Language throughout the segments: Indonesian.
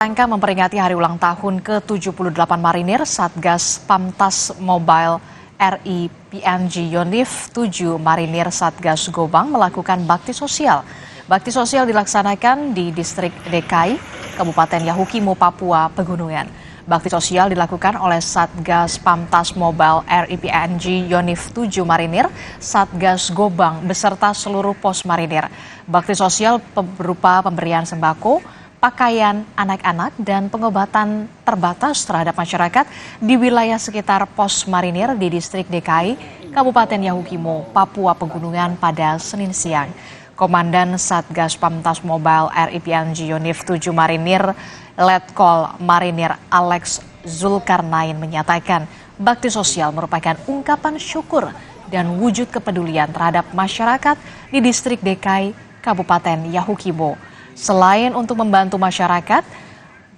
Rangka memperingati hari ulang tahun ke-78 Marinir, Satgas Pamtas Mobile RI PNG Yonif 7 Marinir Satgas Gobang melakukan bakti sosial. Bakti sosial dilaksanakan di Distrik DKI, Kabupaten Yahukimo, Papua Pegunungan. Bakti sosial dilakukan oleh Satgas Pamtas Mobile RI PNG Yonif 7 Marinir, Satgas Gobang beserta seluruh pos marinir. Bakti sosial berupa pemberian sembako, pakaian anak-anak, dan pengobatan terbatas terhadap masyarakat di wilayah sekitar pos marinir di Distrik DKI, Kabupaten Yahukimo, Papua Pegunungan pada Senin siang. Komandan Satgas Pamtas Mobile RI PNG Yonif 7 Marinir, Letkol Marinir Alex Zulkarnain menyatakan bakti sosial merupakan ungkapan syukur dan wujud kepedulian terhadap masyarakat di Distrik DKI, Kabupaten Yahukimo. Selain untuk membantu masyarakat,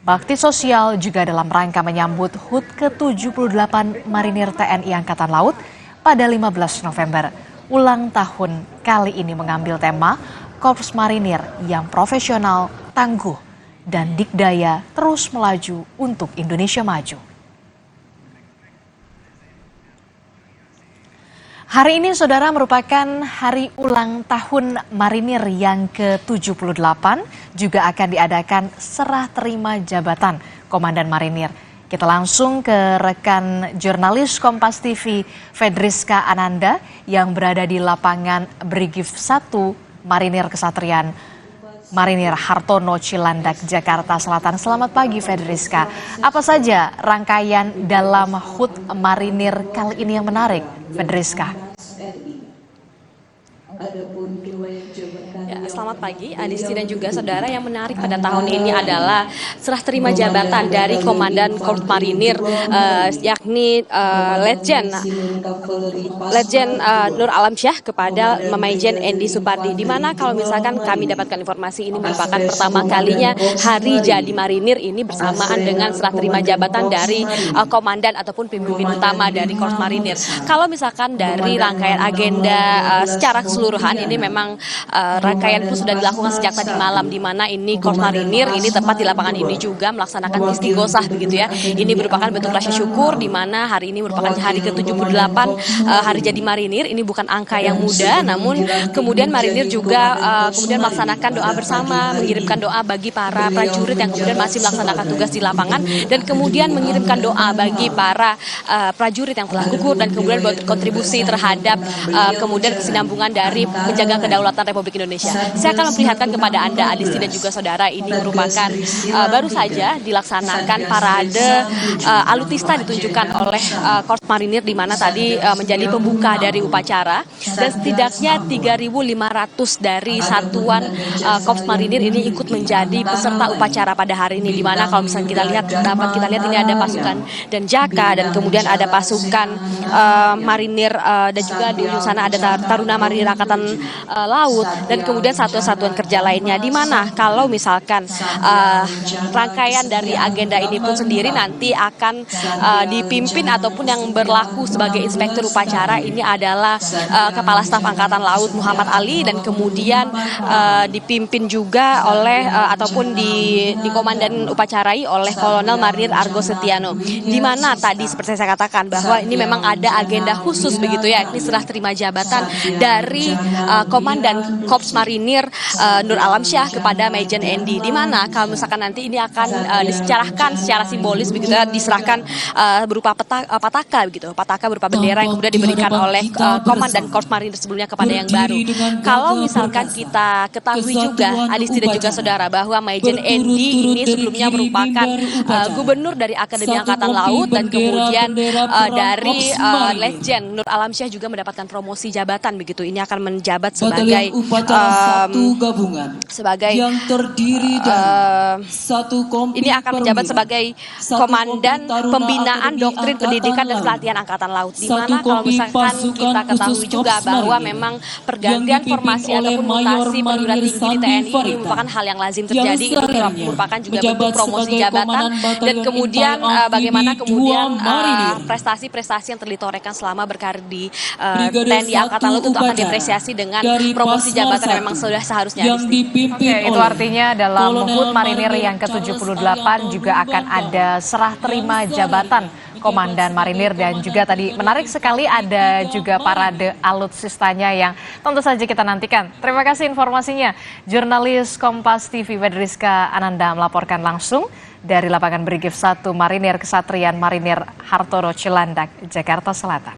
bakti sosial juga dalam rangka menyambut HUT ke-78 Marinir TNI Angkatan Laut pada 15 November. Ulang tahun kali ini mengambil tema Korps Marinir yang profesional, tangguh, dan dikdaya terus melaju untuk Indonesia maju. Hari ini, saudara, merupakan hari ulang tahun Marinir yang ke-78, juga akan diadakan serah terima jabatan Komandan Marinir. Kita langsung ke rekan jurnalis Kompas TV, Fedriska Ananda, yang berada di lapangan Brigif 1 Marinir Kesatrian Marinir Hartono Cilandak, Jakarta Selatan. Selamat pagi, Fedriska. Apa saja rangkaian dalam HUT Marinir kali ini yang menarik, Fedriska? Ya, selamat pagi, Adisti dan juga saudara. Yang menarik pada tahun ini adalah serah terima jabatan dari Komandan Korps Marinir, yakni Letjen Nur Alamsyah kepada Maijen Endi Supardi. Di mana kalau misalkan kami dapatkan informasi, ini merupakan pertama kalinya hari jadi Marinir ini bersamaan dengan serah terima jabatan dari Komandan ataupun pemimpin utama dari Korps Marinir. Kalau misalkan dari rangkaian agenda secara keseluruhan, ini memang rangkaian itu sudah dilakukan sejak tadi malam, di mana ini Korps Marinir ini tepat di lapangan ini juga melaksanakan istighosah begitu ya. Ini merupakan bentuk rasa syukur, di mana hari ini merupakan hari ke-78 hari jadi Marinir. Ini bukan angka yang mudah, namun kemudian Marinir juga kemudian melaksanakan doa bersama, mengirimkan doa bagi para prajurit yang kemudian masih melaksanakan tugas di lapangan, dan kemudian mengirimkan doa bagi para prajurit yang telah gugur dan kemudian berkontribusi terhadap kemudian kesinambungan dari menjaga kedaulatan Republik Indonesia. Saya akan memperlihatkan kepada Anda, Adisti dan juga saudara, ini merupakan baru saja dilaksanakan parade alutista ditunjukkan oleh Korps Marinir, di mana tadi menjadi pembuka dari upacara, dan setidaknya 3.500 dari satuan Korps Marinir ini ikut menjadi peserta upacara pada hari ini, di mana kalau misalnya kita lihat, dapat kita lihat ini ada pasukan dan Jaka, dan kemudian ada pasukan Marinir, dan juga di ujung sana ada Taruna Marinir Angkatan Laut, dan kemudian satuan-satuan kerja lainnya, di mana kalau misalkan rangkaian dari agenda ini pun sendiri nanti akan dipimpin ataupun yang berlaku sebagai inspektur upacara ini adalah Kepala Staf Angkatan Laut Muhammad Ali, dan kemudian dipimpin juga oleh ataupun dikomandan upacarai oleh Kolonel Marinir Argo Setiano, di mana tadi seperti saya katakan bahwa ini memang ada agenda khusus begitu ya, ini serah terima jabatan dari Komandan Korps Marinir Nur Alamsyah kepada Maijen Endi, di mana kalau misalkan nanti ini akan disecarahkan secara simbolis begitu ya, diserahkan berupa pataka begitu, pataka berupa bendera yang kemudian diberikan oleh Komandan Korps Marinir sebelumnya kepada yang baru. Kalau misalkan kita ketahui juga, Adisti dan juga saudara, bahwa Maijen Endi ini sebelumnya merupakan gubernur dari Akademi Angkatan Laut, dan kemudian dari Letjen Nur Alamsyah juga mendapatkan promosi jabatan begitu. Ini akan menjabat sebagai yang terdiri dari ini akan menjabat sebagai Komandan Pembinaan Doktrin Pendidikan dan Pelatihan Angkatan Laut, di mana kalau misalkan kita ketahui juga bahwa memang pergantian formasi ataupun mutasi perwira tinggi di TNI ini merupakan hal yang lazim terjadi. Ini merupakan juga bentuk promosi jabatan, dan kemudian bagaimana kemudian prestasi-prestasi yang terditorehkan selama berkarir di TNI Angkatan Laut itu akan diapresiasi apresiasi dengan promosi jabatan yang memang sudah seharusnya. Itu artinya dalam HUT Marinir yang ke-78 juga akan ada serah terima jabatan Komandan Marinir, dan juga tadi menarik sekali ada juga parade alutsistanya yang tentu saja kita nantikan. Terima kasih informasinya. Jurnalis Kompas TV Wedriska Ananda melaporkan langsung dari lapangan Brigif 1 Marinir Kesatrian Marinir Hartono Cilandak, Jakarta Selatan.